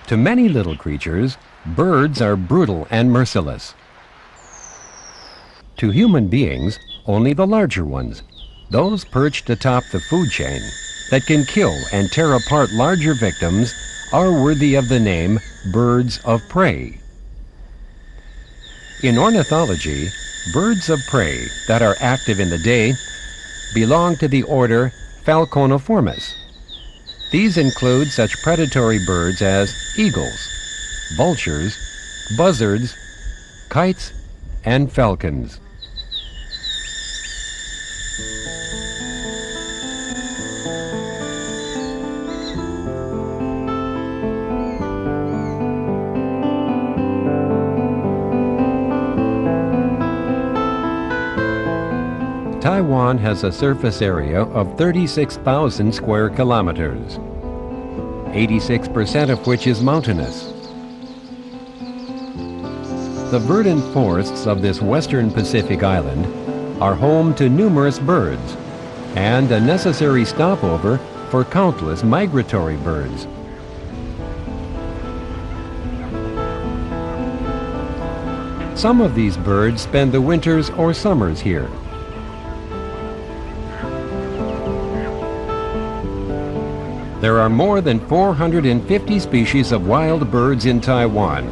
To many little creatures, birds are brutal and merciless. To human beings, only the larger ones, those perched atop the food chain, that can kill and tear apart larger victims, are worthy of the name birds of prey. In ornithology, birds of prey that are active in the day belong to the order Falconiformes. These include such predatory birds as eagles, vultures, buzzards, kites, and falcons. Taiwan has a surface area of 36,000 square kilometers, 86% of which is mountainous. The verdant forests of this western Pacific island are home to numerous birds and a necessary stopover for countless migratory birds. Some of these birds spend the winters or summers here. There are more than 450 species of wild birds in Taiwan.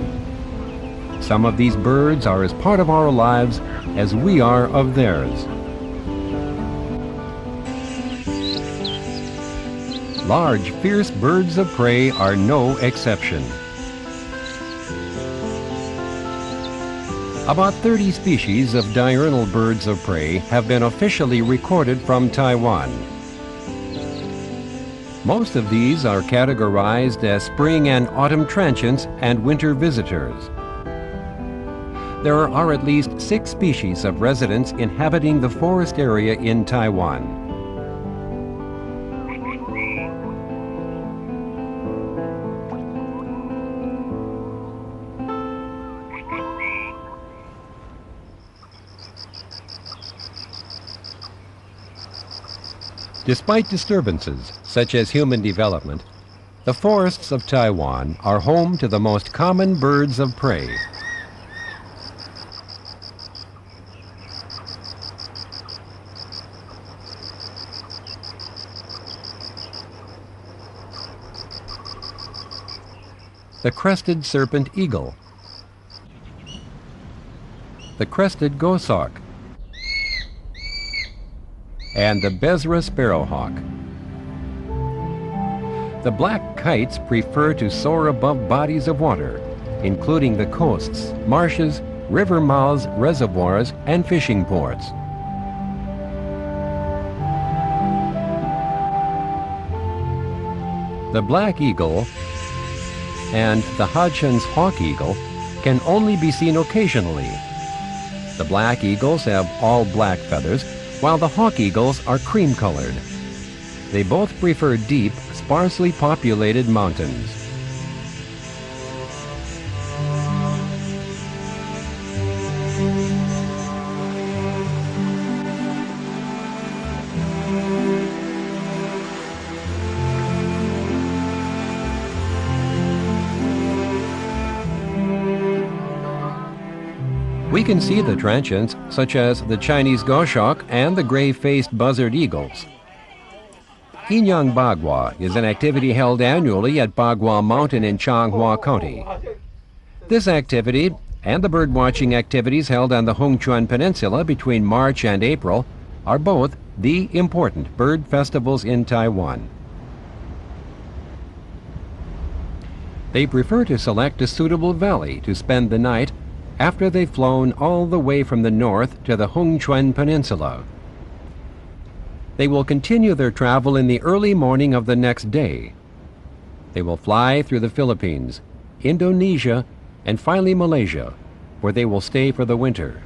Some of these birds are as part of our lives as we are of theirs. Large, fierce birds of prey are no exception. About 30 species of diurnal birds of prey have been officially recorded from Taiwan. Most of these are categorized as spring and autumn transients and winter visitors. There are at least 6 species of residents inhabiting the forest area in Taiwan. Despite disturbances, such as human development, the forests of Taiwan are home to the most common birds of prey. The crested serpent eagle, the crested goshawk, and the Bezra sparrowhawk. The black kites prefer to soar above bodies of water, including the coasts, marshes, river mouths, reservoirs, and fishing ports. The black eagle and the Hodgson's hawk eagle can only be seen occasionally. The black eagles have all black feathers, while the hawk eagles are cream-colored. They both prefer deep, sparsely populated mountains. We can see the transients, such as the Chinese Goshawk and the gray-faced buzzard eagles. Inyang Bagua is an activity held annually at Bagua Mountain in Changhua County. This activity and the birdwatching activities held on the Hongchuan Peninsula between March and April are both the important bird festivals in Taiwan. They prefer to select a suitable valley to spend the night after they've flown all the way from the north to the Hongchuan Peninsula. They will continue their travel in the early morning of the next day. They will fly through the Philippines, Indonesia, and finally Malaysia, where they will stay for the winter.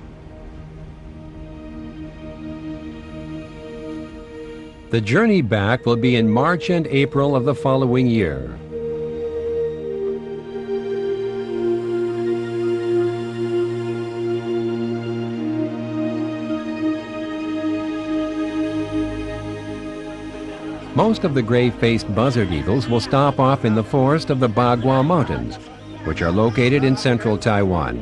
The journey back will be in March and April of the following year. Most of the gray-faced buzzard eagles will stop off in the forest of the Bagua Mountains, which are located in central Taiwan.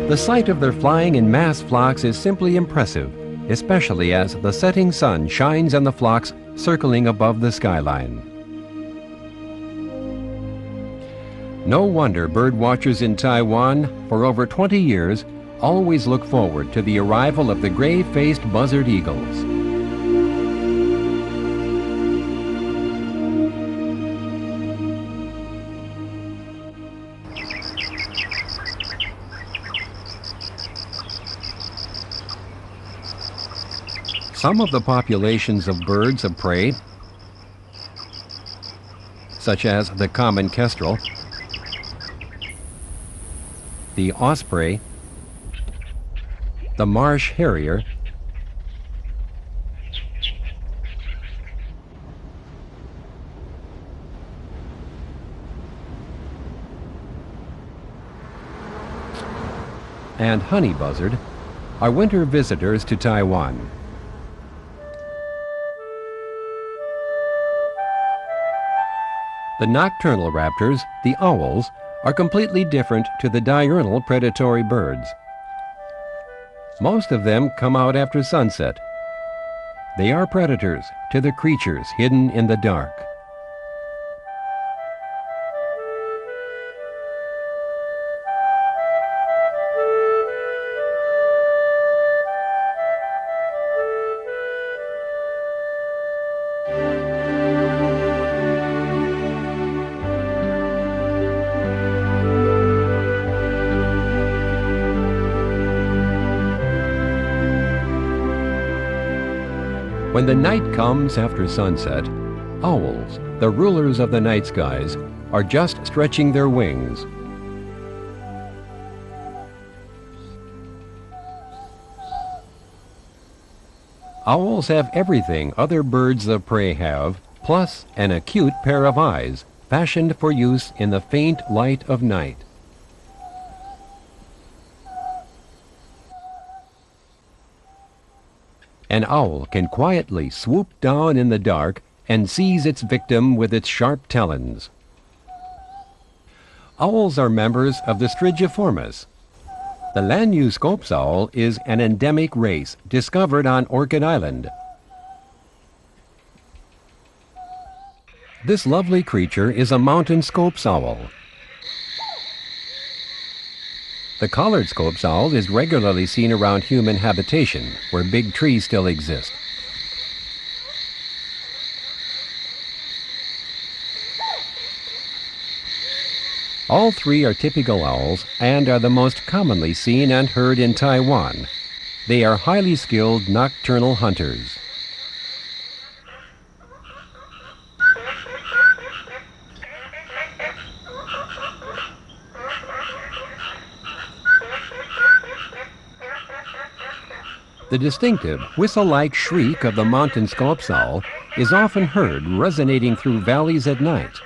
The sight of their flying in mass flocks is simply impressive, especially as the setting sun shines on the flocks circling above the skyline. No wonder bird watchers in Taiwan, for over 20 years, always look forward to the arrival of the gray-faced buzzard eagles. Some of the populations of birds of prey, such as the common kestrel, the osprey, the marsh harrier, and honey buzzard, are winter visitors to Taiwan. The nocturnal raptors, the owls, are completely different to the diurnal predatory birds. Most of them come out after sunset. They are predators to the creatures hidden in the dark. When the night comes after sunset, owls, the rulers of the night skies, are just stretching their wings. Owls have everything other birds of prey have, plus an acute pair of eyes, fashioned for use in the faint light of night. An owl can quietly swoop down in the dark and seize its victim with its sharp talons. Owls are members of the Strigiformes. The Lanyu Scops owl is an endemic race discovered on Orchid Island. This lovely creature is a mountain Scops owl. The collared Scops owl is regularly seen around human habitation, where big trees still exist. All three are typical owls and are the most commonly seen and heard in Taiwan. They are highly skilled nocturnal hunters. The distinctive whistle-like shriek of the mountain Scops owl is often heard resonating through valleys at night.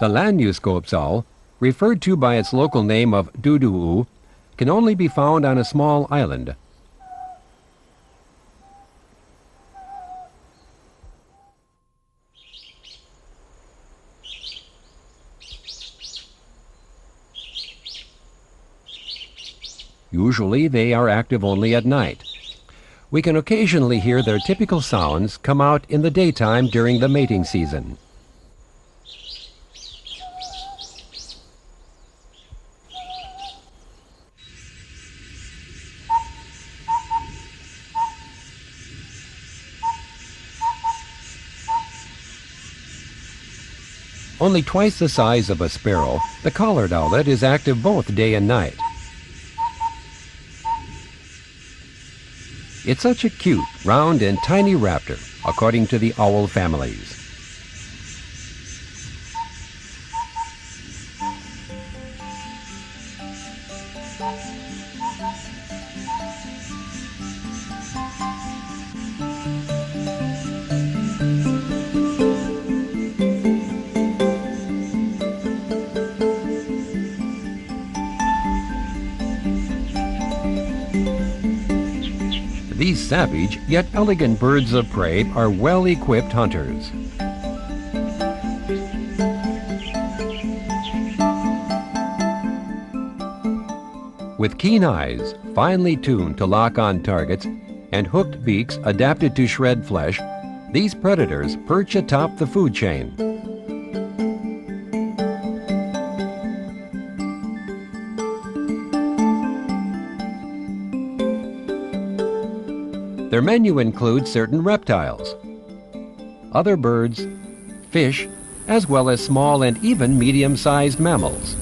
The Lanyu Scops owl, referred to by its local name of Dudu'u, can only be found on a small island. Usually they are active only at night. We can occasionally hear their typical sounds come out in the daytime during the mating season. Only twice the size of a sparrow, the collared owlet is active both day and night. It's such a cute, round, and tiny raptor, according to the owl families. These savage yet elegant birds of prey are well-equipped hunters. With keen eyes, finely tuned to lock on targets, and hooked beaks adapted to shred flesh, these predators perch atop the food chain. Their menu includes certain reptiles, other birds, fish, as well as small and even medium-sized mammals.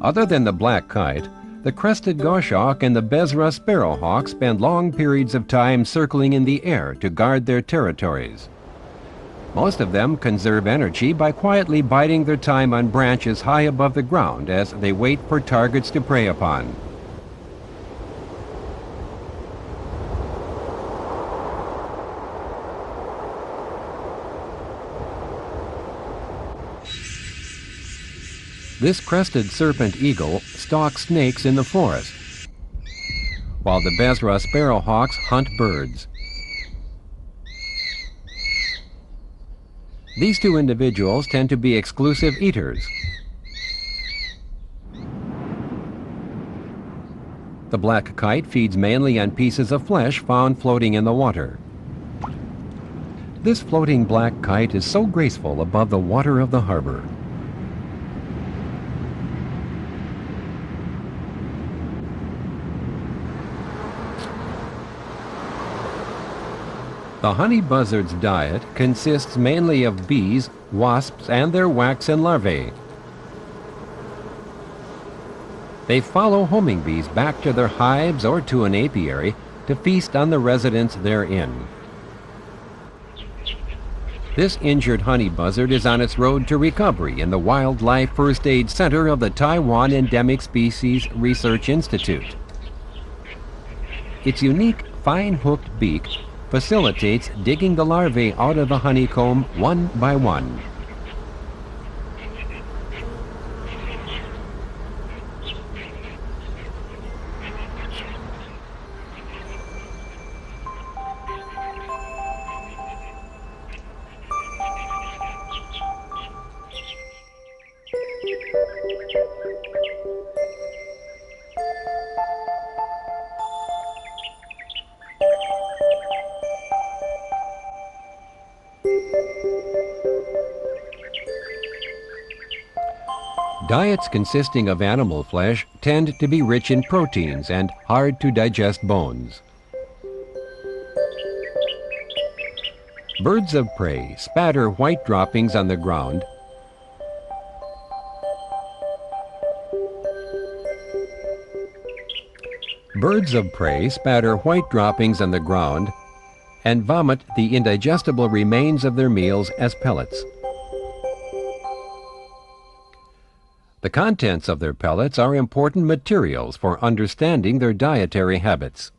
Other than the black kite, the crested goshawk and the bezra sparrowhawk spend long periods of time circling in the air to guard their territories. Most of them conserve energy by quietly biding their time on branches high above the ground as they wait for targets to prey upon. This crested serpent eagle stalks snakes in the forest, while the bezra sparrowhawks hunt birds. These two individuals tend to be exclusive eaters. The black kite feeds mainly on pieces of flesh found floating in the water. This floating black kite is so graceful above the water of the harbor. The honey buzzard's diet consists mainly of bees, wasps, and their waxen larvae. They follow homing bees back to their hives or to an apiary to feast on the residents therein. This injured honey buzzard is on its road to recovery in the Wildlife First Aid Center of the Taiwan Endemic Species Research Institute. Its unique, fine-hooked beak facilitates digging the larvae out of the honeycomb one by one. Diets consisting of animal flesh tend to be rich in proteins and hard to digest bones. Birds of prey spatter white droppings on the ground and vomit the indigestible remains of their meals as pellets. The contents of their pellets are important materials for understanding their dietary habits.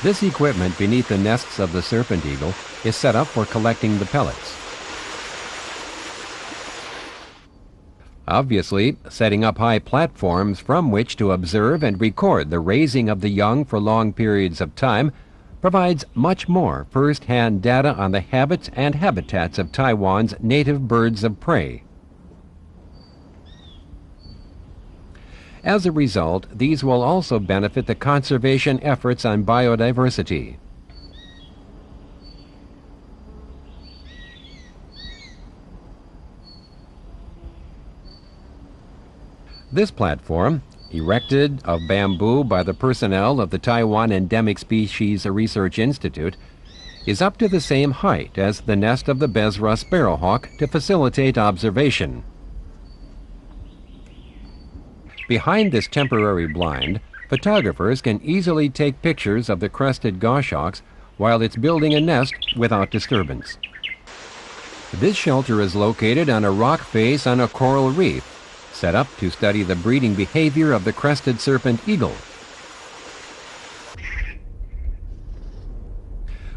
This equipment beneath the nests of the serpent eagle is set up for collecting the pellets. Obviously, setting up high platforms from which to observe and record the raising of the young for long periods of time provides much more first-hand data on the habits and habitats of Taiwan's native birds of prey. As a result, these will also benefit the conservation efforts on biodiversity. This platform, erected of bamboo by the personnel of the Taiwan Endemic Species Research Institute, is up to the same height as the nest of the bezra sparrowhawk to facilitate observation. Behind this temporary blind, photographers can easily take pictures of the crested goshawks while it's building a nest without disturbance. This shelter is located on a rock face on a coral reef, set up to study the breeding behavior of the crested serpent eagle.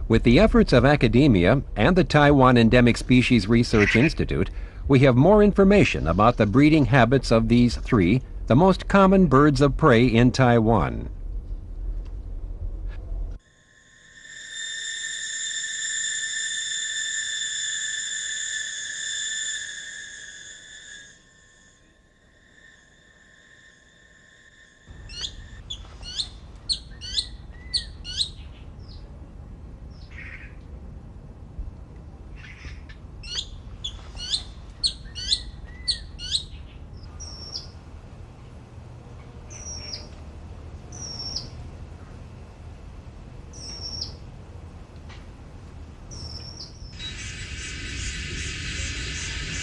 With the efforts of academia and the Taiwan Endemic Species Research Institute, we have more information about the breeding habits of these three, the most common birds of prey in Taiwan.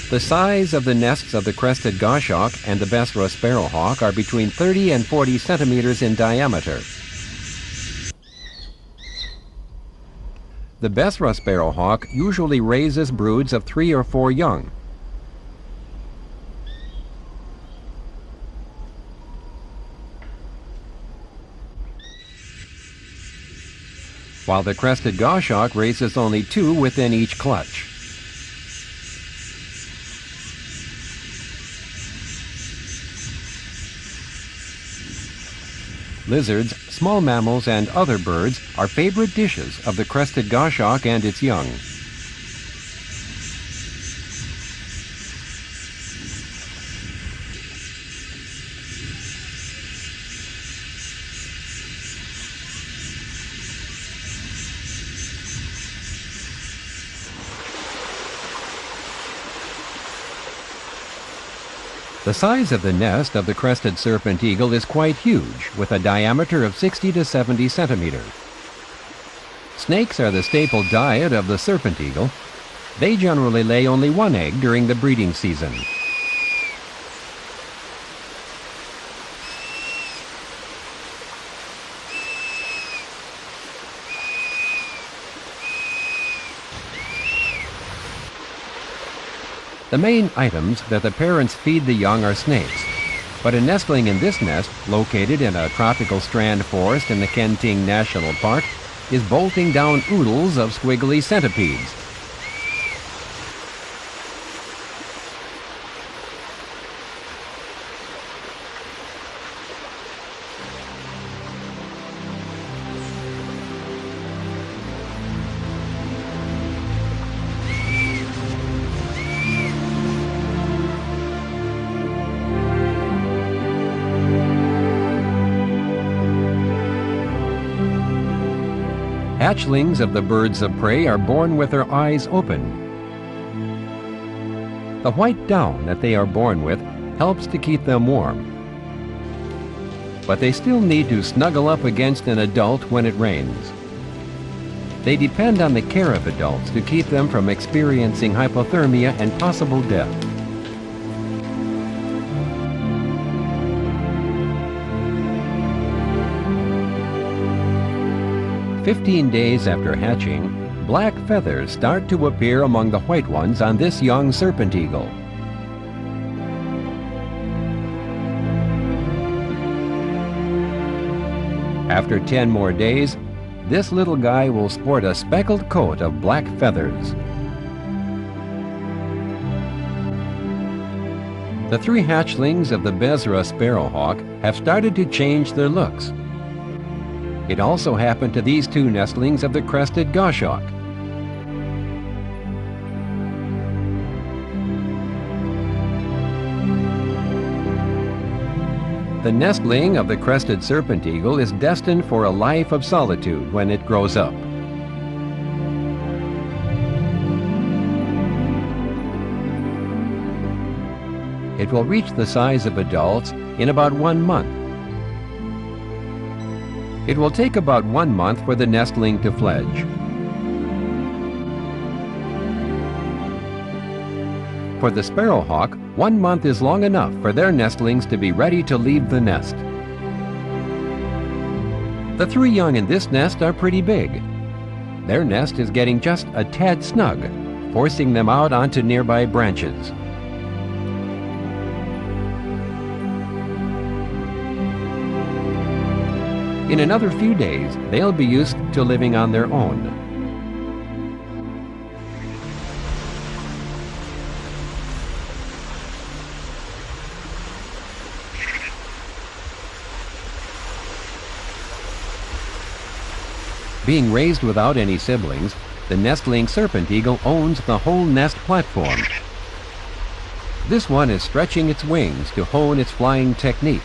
The size of the nests of the crested goshawk and the Buzzard sparrowhawk are between 30 and 40 centimeters in diameter. The Buzzard sparrowhawk usually raises broods of 3 or 4 young. While the crested goshawk raises only 2 within each clutch. Lizards, small mammals, and other birds are favorite dishes of the crested goshawk and its young. The size of the nest of the crested serpent eagle is quite huge, with a diameter of 60 to 70 centimeters. Snakes are the staple diet of the serpent eagle. They generally lay only 1 egg during the breeding season. The main items that the parents feed the young are snakes, but a nestling in this nest, located in a tropical strand forest in the Kenting National Park, is bolting down oodles of squiggly centipedes. Hatchlings of the birds of prey are born with their eyes open. The white down that they are born with helps to keep them warm. But they still need to snuggle up against an adult when it rains. They depend on the care of adults to keep them from experiencing hypothermia and possible death. "15 days after hatching, black feathers start to appear among the white ones on this young serpent eagle. After 10 more days, this little guy will sport a speckled coat of black feathers. The 3 hatchlings of the Buzzard sparrowhawk have started to change their looks. It also happened to these 2 nestlings of the crested goshawk. The nestling of the crested serpent eagle is destined for a life of solitude when it grows up. It will reach the size of adults in about 1 month. It will take about 1 month for the nestling to fledge. For the sparrowhawk, 1 month is long enough for their nestlings to be ready to leave the nest. The 3 young in this nest are pretty big. Their nest is getting just a tad snug, forcing them out onto nearby branches. In another few days, they'll be used to living on their own. Being raised without any siblings, the nestling serpent eagle owns the whole nest platform. This one is stretching its wings to hone its flying technique.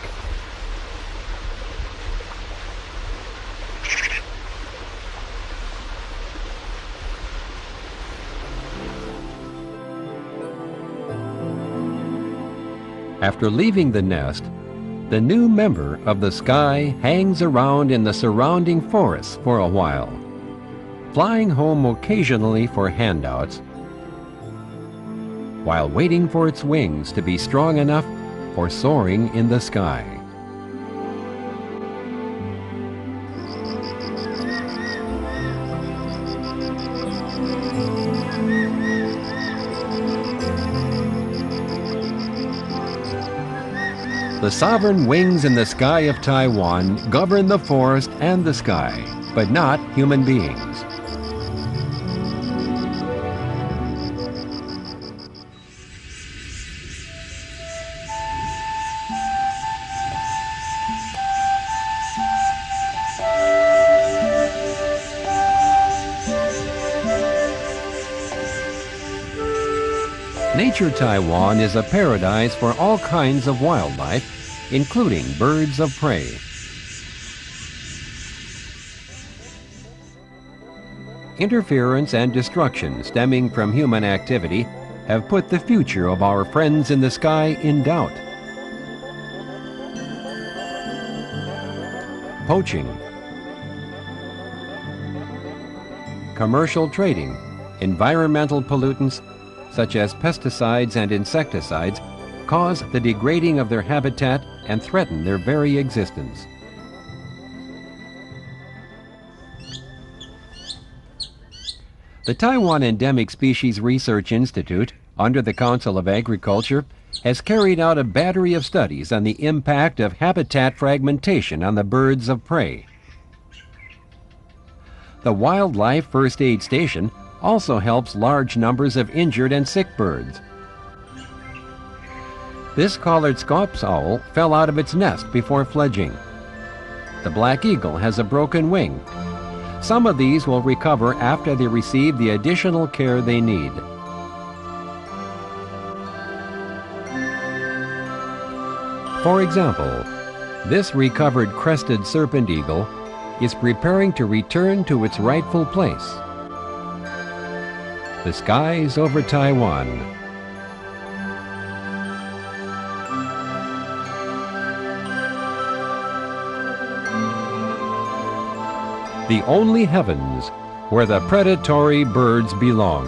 After leaving the nest, the new member of the sky hangs around in the surrounding forests for a while, flying home occasionally for handouts, while waiting for its wings to be strong enough for soaring in the sky. The sovereign wings in the sky of Taiwan govern the forest and the sky, but not human beings. Nature Taiwan is a paradise for all kinds of wildlife, including birds of prey. Interference and destruction stemming from human activity have put the future of our friends in the sky in doubt. Poaching, commercial trading, environmental pollutants such as pesticides and insecticides cause the degrading of their habitat and threaten their very existence. The Taiwan Endemic Species Research Institute, under the Council of Agriculture, has carried out a battery of studies on the impact of habitat fragmentation on the birds of prey. The Wildlife First Aid Station also helps large numbers of injured and sick birds. This collared scops owl fell out of its nest before fledging. The black eagle has a broken wing. Some of these will recover after they receive the additional care they need. For example, this recovered crested serpent eagle is preparing to return to its rightful place. The skies over Taiwan. The only heavens where the predatory birds belong.